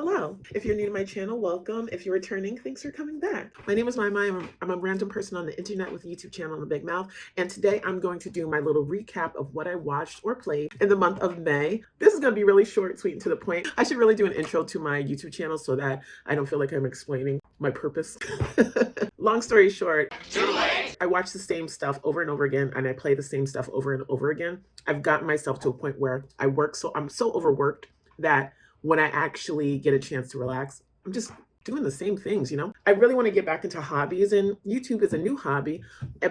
Hello. If you're new to my channel, welcome. If you're returning, thanks for coming back. My name is Maya. I'm a random person on the internet with a YouTube channel and a big mouth. And today I'm going to do my little recap of what I watched or played in the month of May. This is going to be really short, sweet, and to the point. I should really do an intro to my YouTube channel so that I don't feel like I'm explaining my purpose. Long story short, too late. I watch the same stuff over and over again, and I play the same stuff over and over again. I've gotten myself to a point where I'm so overworked that when I actually get a chance to relax, I'm just doing the same things, I really want to get back into hobbies, and YouTube is a new hobby.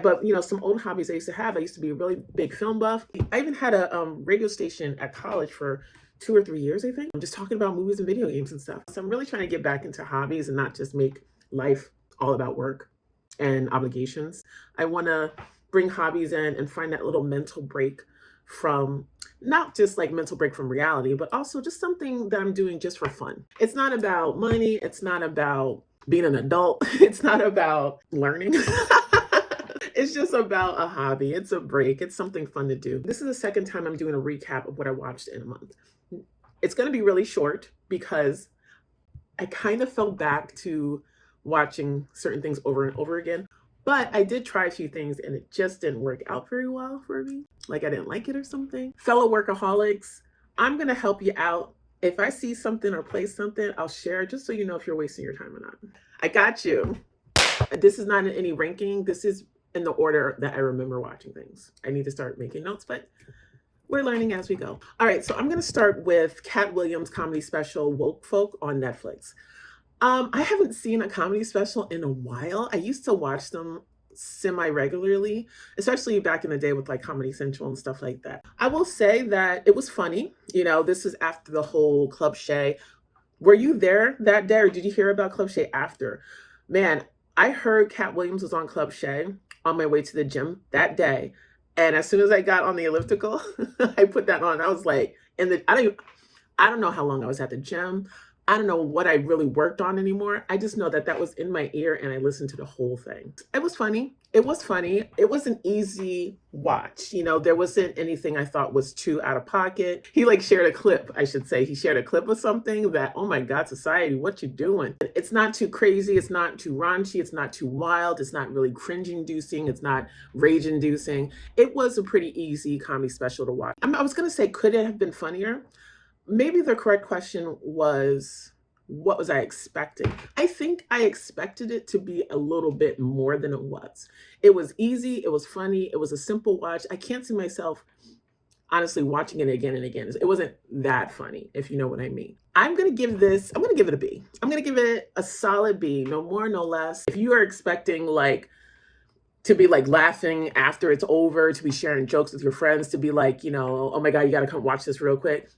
But, some old hobbies I used to have. I used to be a really big film buff. I even had a radio station at college for 2 or 3 years, I think. I'm just talking about movies and video games and stuff. So I'm really trying to get back into hobbies and not just make life all about work and obligations. I want to bring hobbies in and find that little mental break from not just like mental break from reality, but also just something that I'm doing just for fun. It's not about money. It's not about being an adult. It's not about learning. It's just about a hobby. It's a break. It's something fun to do. This is the second time I'm doing a recap of what I watched in a month. It's going to be really short because I kind of fell back to watching certain things over and over again. But I did try a few things and it just didn't work out very well for me. Like I didn't like it or something. Fellow workaholics, I'm going to help you out. If I see something or play something, I'll share just so you know if you're wasting your time or not. I got you. This is not in any ranking. This is in the order that I remember watching things. I need to start making notes, but we're learning as we go. All right, so I'm going to start with Katt Williams' comedy special, Foke on Netflix. I haven't seen a comedy special in a while. I used to watch them semi-regularly, especially back in the day with like Comedy Central and stuff like that. I will say that it was funny. This is after the whole Club Shay. Were you there that day or did you hear about Club Shay after? Man, I heard Katt Williams was on Club Shay on my way to the gym that day. And as soon as I got on the elliptical, I put that on. I was like, I don't know how long I was at the gym. I don't know what I really worked on anymore. I just know that that was in my ear and I listened to the whole thing. It was funny. It was funny. It was an easy watch. There wasn't anything I thought was too out of pocket. He shared a clip, I should say. He shared a clip of something that, oh my God, society, what you doing? It's not too crazy. It's not too raunchy. It's not too wild. It's not really cringe-inducing. It's not rage-inducing. It was a pretty easy comedy special to watch. I was going to say, could it have been funnier? Maybe the correct question was, what was I expecting? I think I expected it to be a little bit more than it was. It was easy. It was funny. It was a simple watch. I can't see myself, honestly, watching it again and again. It wasn't that funny, if you know what I mean. I'm going to give it a B. I'm going to give it a solid B, no more, no less. If you are expecting to be laughing after it's over, to be sharing jokes with your friends, to be oh my God, you got to come watch this real quick,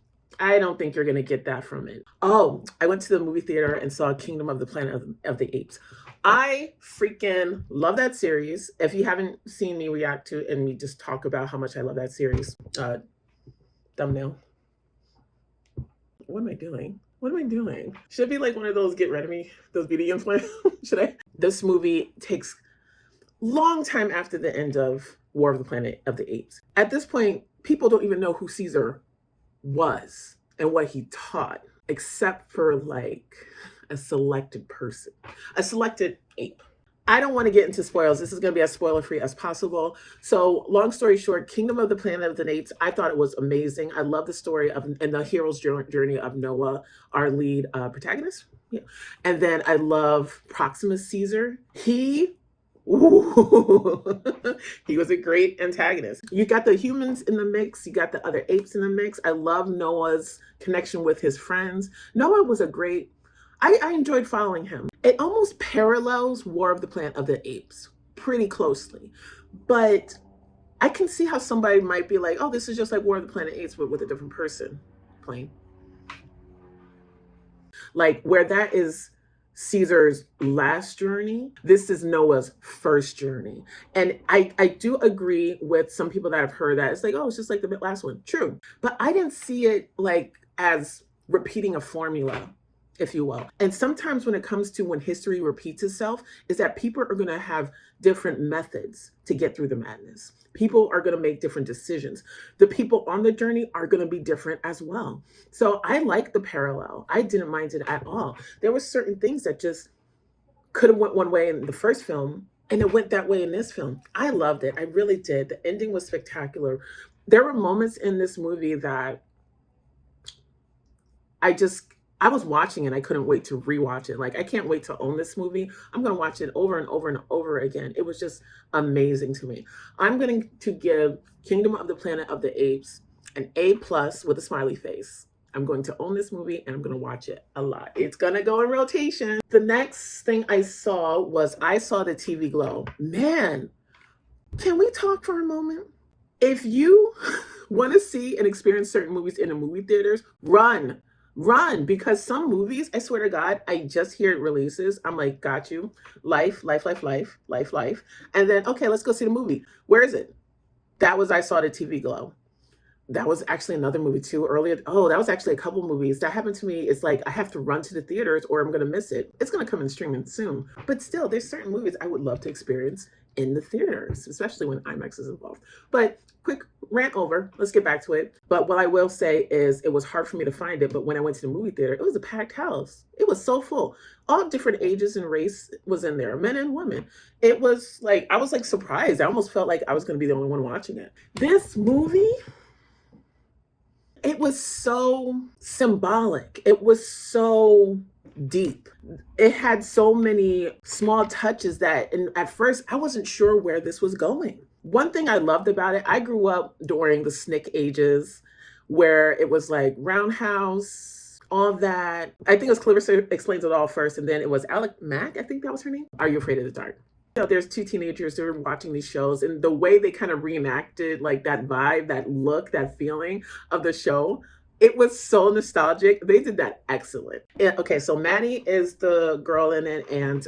I don't think you're going to get that from it. Oh, I went to the movie theater and saw Kingdom of the Planet of the Apes. I freaking love that series. If you haven't seen me react to it and me just talk about how much I love that series, thumbnail. What am I doing? What am I doing? Should it be one of those get rid of me, those beauty influencers? Should I? This movie takes long time after the end of War of the Planet of the Apes. At this point, people don't even know who Caesar was and what he taught, except for a selected person, a selected ape. I don't want to get into spoilers. This is going to be as spoiler free as possible. So long story short, Kingdom of the Planet of the Apes, I thought it was amazing. I love the story and the hero's journey of Noah, our lead protagonist. Yeah. And then I love Proximus Caesar. Ooh, he was a great antagonist. You got the humans in the mix. You got the other apes in the mix. I love Noah's connection with his friends. Noah was I enjoyed following him. It almost parallels War of the Planet of the Apes pretty closely. But I can see how somebody might be like, oh, this is just like War of the Planet Apes, but with a different person playing. Where that is Caesar's last journey, this is Noah's first journey. And I do agree with some people that have heard that. It's oh, it's just like the last one. True. But I didn't see it as repeating a formula. if you will. And sometimes when it comes to when history repeats itself, is that people are going to have different methods to get through the madness. People are going to make different decisions. The people on the journey are going to be different as well. So I like the parallel. I didn't mind it at all. There were certain things that just could have went one way in the first film and it went that way in this film. I loved it. I really did. The ending was spectacular. There were moments in this movie that I was watching and I couldn't wait to rewatch it. Like, I can't wait to own this movie. I'm going to watch it over and over and over again. It was just amazing to me. I'm going to give Kingdom of the Planet of the Apes an A+ with a smiley face. I'm going to own this movie and I'm going to watch it a lot. It's going to go in rotation. The next thing I saw the TV Glow. Man, can we talk for a moment? If you want to see and experience certain movies in the movie theaters, run, because some movies, I swear to God, I just hear it releases. I'm like, got you. Life. And then, okay, let's go see the movie. Where is it? I saw the TV Glow. That was actually another movie too earlier. Oh, that was actually a couple movies. That happened to me. It's like I have to run to the theaters or I'm going to miss it. It's going to come in streaming soon. But still, there's certain movies I would love to experience in the theaters, especially when IMAX is involved. But quick rant over. Let's get back to it. But what I will say is it was hard for me to find it. But when I went to the movie theater, it was a packed house. It was so full. All different ages and race was in there, men and women. It was like, I was like surprised. I almost felt like I was going to be the only one watching it. This movie, it was so symbolic. It was so deep. It had so many small touches that, and at first I wasn't sure where this was going. One thing I loved about it, I grew up during the SNCC ages where it was like Roundhouse, all that. I think it was Clarissa Explains It All first, and then it was Alec Mack, I think that was her name. Are You Afraid of the Dark? You know, there's two teenagers who were watching these shows, and the way they kind of reenacted like that vibe, that look, that feeling of the show, it was so nostalgic. They did that excellent. And, okay, so Maddie is the girl in it, and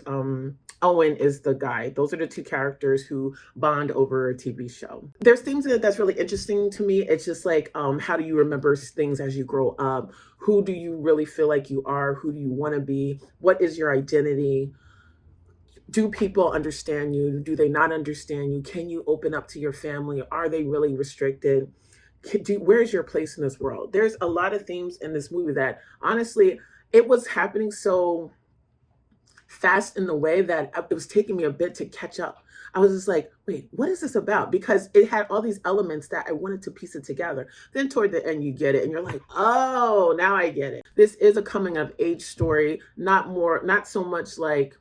Owen is the guy. Those are the two characters who bond over a TV show. There's things in it that's really interesting to me. It's just like, how do you remember things as you grow up? Who do you really feel like you are? Who do you want to be? What is your identity? Do people understand you? Do they not understand you? Can you open up to your family? Are they really restricted? Where's your place in this world? There's a lot of themes in this movie that honestly, it was happening so fast in the way that it was taking me a bit to catch up. I was just like, wait, what is this about? Because it had all these elements that I wanted to piece it together. Then toward the end, you get it and you're like, oh, now I get it. This is a coming of age story, not so much like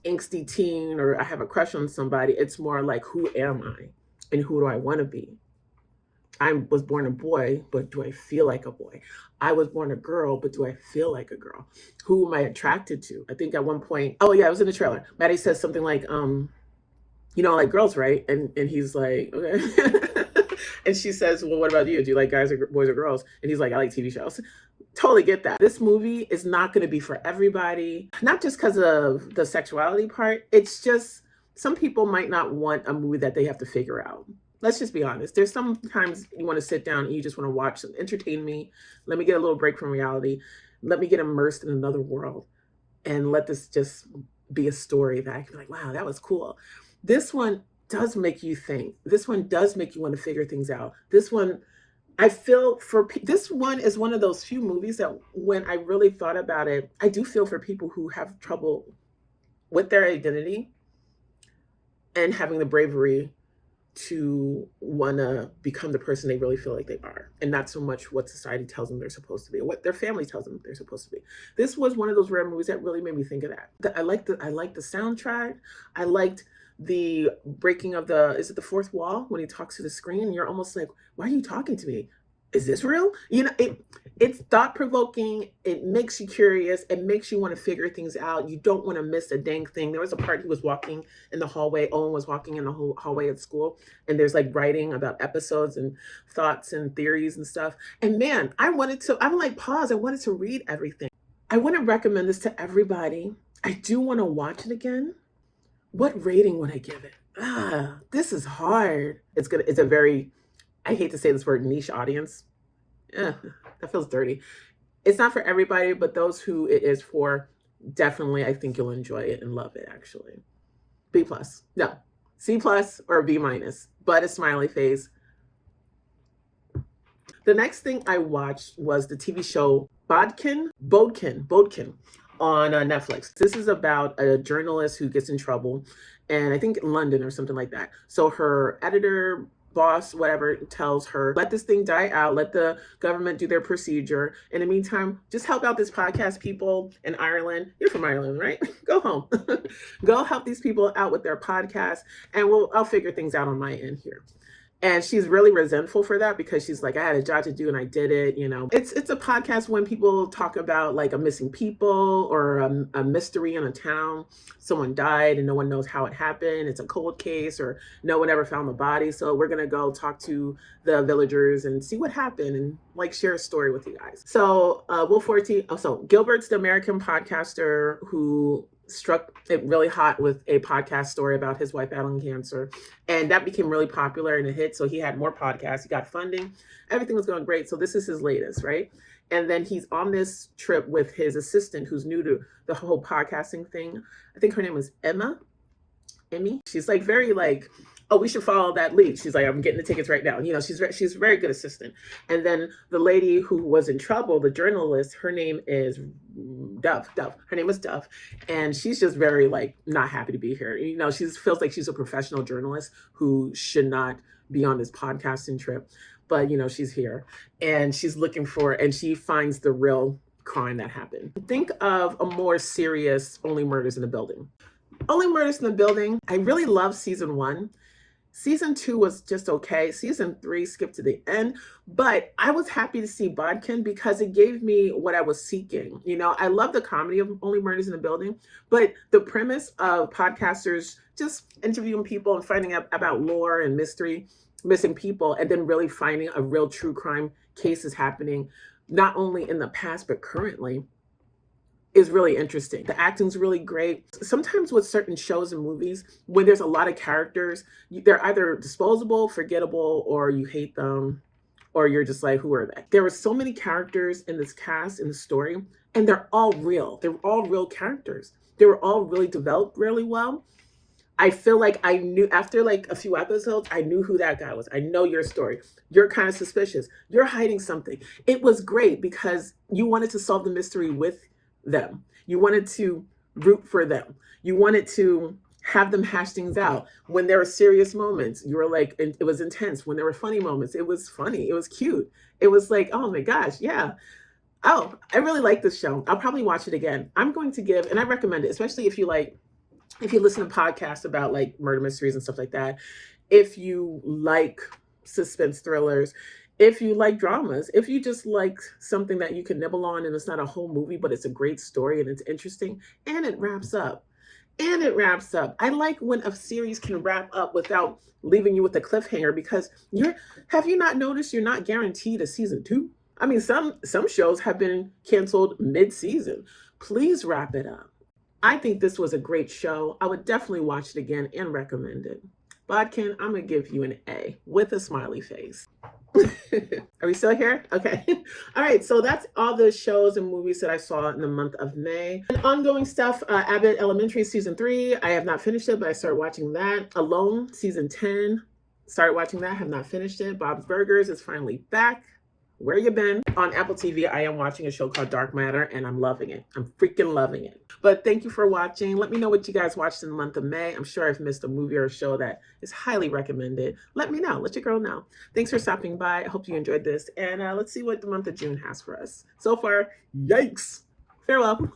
angsty teen or I have a crush on somebody. It's more like, who am I and who do I want to be? I was born a boy, but do I feel like a boy? I was born a girl, but do I feel like a girl? Who am I attracted to? I think at one point, oh yeah, I was in the trailer. Maddie says something like, you know, like girls, right? And he's like, okay. And she says, well, what about you? Do you like guys or boys or girls? And he's like, I like TV shows. Totally get that. This movie is not going to be for everybody, not just because of the sexuality part. It's just some people might not want a movie that they have to figure out. Let's just be honest. There's sometimes you want to sit down and you just want to watch, entertain me. Let me get a little break from reality. Let me get immersed in another world and let this just be a story that I can be like, wow, that was cool. This one does make you think. This one does make you want to figure things out. This one, I feel this one is one of those few movies that when I really thought about it, I do feel for people who have trouble with their identity and having the bravery to want to become the person they really feel like they are, and not so much what society tells them they're supposed to be, or what their family tells them they're supposed to be. This was one of those rare movies that really made me think of that. I liked the soundtrack. I liked the breaking of is it the fourth wall when he talks to the screen, and you're almost like, why are you talking to me? Is this real? You know, it's thought-provoking. It makes you curious. It makes you want to figure things out. You don't want to miss a dang thing. There was a part he was walking in the hallway. Owen was walking in the hallway at school, and there's like writing about episodes and thoughts and theories and stuff. And man, I'm like, pause. I wanted to read everything. I want to recommend this to everybody. I do want to watch it again. What rating would I give it? This is hard. It's a very, I hate to say this word, niche audience. That feels dirty. It's not for everybody, but those who it is for, definitely, I think you'll enjoy it and love it, actually. B plus. No. C plus or B minus, but a smiley face. The next thing I watched was the TV show Bodkin on Netflix. This is about a journalist who gets in trouble, and I think in London or something like that. So her editor, boss, whatever, tells her, let this thing die out, let the government do their procedure. In the meantime, just help out this podcast people in Ireland. You're from Ireland, right? Go home. Go help these people out with their podcast, and I'll figure things out on my end here. And she's really resentful for that because she's like, I had a job to do and I did it. You know, it's a podcast when people talk about like a missing people or a mystery in a town. Someone died and no one knows how it happened. It's a cold case or no one ever found the body. So we're gonna go talk to the villagers and see what happened and like share a story with you guys. So Gilbert's the American podcaster who struck it really hot with a podcast story about his wife battling cancer, and that became really popular and a hit. So he had more podcasts, he got funding, everything was going great. So this is his latest, right? And then he's on this trip with his assistant who's new to the whole podcasting thing. I think her name is Emmy. She's like very like, oh, we should follow that lead. She's like, I'm getting the tickets right now. You know, she's a very good assistant. And then the lady who was in trouble, the journalist, her name is Dove. Her name is Dove. And she's just very like not happy to be here. You know, she feels like she's a professional journalist who should not be on this podcasting trip. But, you know, she's here and she's looking for, and she finds the real crime that happened. Think of a more serious Only Murders in the Building. Only Murders in the Building. I really love season 1. Season 2 was just okay. Season 3 skipped to the end, but I was happy to see Bodkin because it gave me what I was seeking. You know, I love the comedy of Only Murders in the Building, but the premise of podcasters just interviewing people and finding out about lore and mystery, missing people, and then really finding a real true crime cases happening, not only in the past, but currently, is really interesting. The acting's really great. Sometimes with certain shows and movies, when there's a lot of characters, they're either disposable, forgettable, or you hate them, or you're just like, who are they? There were so many characters in this cast, in the story, and they're all real. They're all real characters. They were all really developed really well. I feel like I knew after like a few episodes, I knew who that guy was. I know your story. You're kind of suspicious. You're hiding something. It was great because you wanted to solve the mystery with them. You wanted to root for them. You wanted to have them hash things out. When there were serious moments, you were like, it was intense. When there were funny moments, it was funny. It was cute. It was like, oh my gosh, yeah. Oh, I really like this show. I'll probably watch it again. I'm going to give, and I recommend it, especially if you listen to podcasts about like murder mysteries and stuff like that. If you like suspense thrillers, if you like dramas, if you just like something that you can nibble on and it's not a whole movie, but it's a great story and it's interesting and it wraps up. I like when a series can wrap up without leaving you with a cliffhanger because have you not noticed you're not guaranteed a season 2? I mean, some shows have been canceled mid-season. Please wrap it up. I think this was a great show. I would definitely watch it again and recommend it. Bodkin, I'm going to give you an A with a smiley face. Are we still here? Okay. All right. So that's all the shows and movies that I saw in the month of May. And ongoing stuff, Abbott Elementary Season 3. I have not finished it, but I started watching that. Alone Season 10. Started watching that. Have not finished it. Bob's Burgers is finally back. Where you been? On Apple TV, I am watching a show called Dark Matter, and I'm loving it. I'm freaking loving it. But thank you for watching. Let me know what you guys watched in the month of May. I'm sure I've missed a movie or a show that is highly recommended. Let me know. Let your girl know. Thanks for stopping by. I hope you enjoyed this. And let's see what the month of June has for us. So far, yikes. Farewell.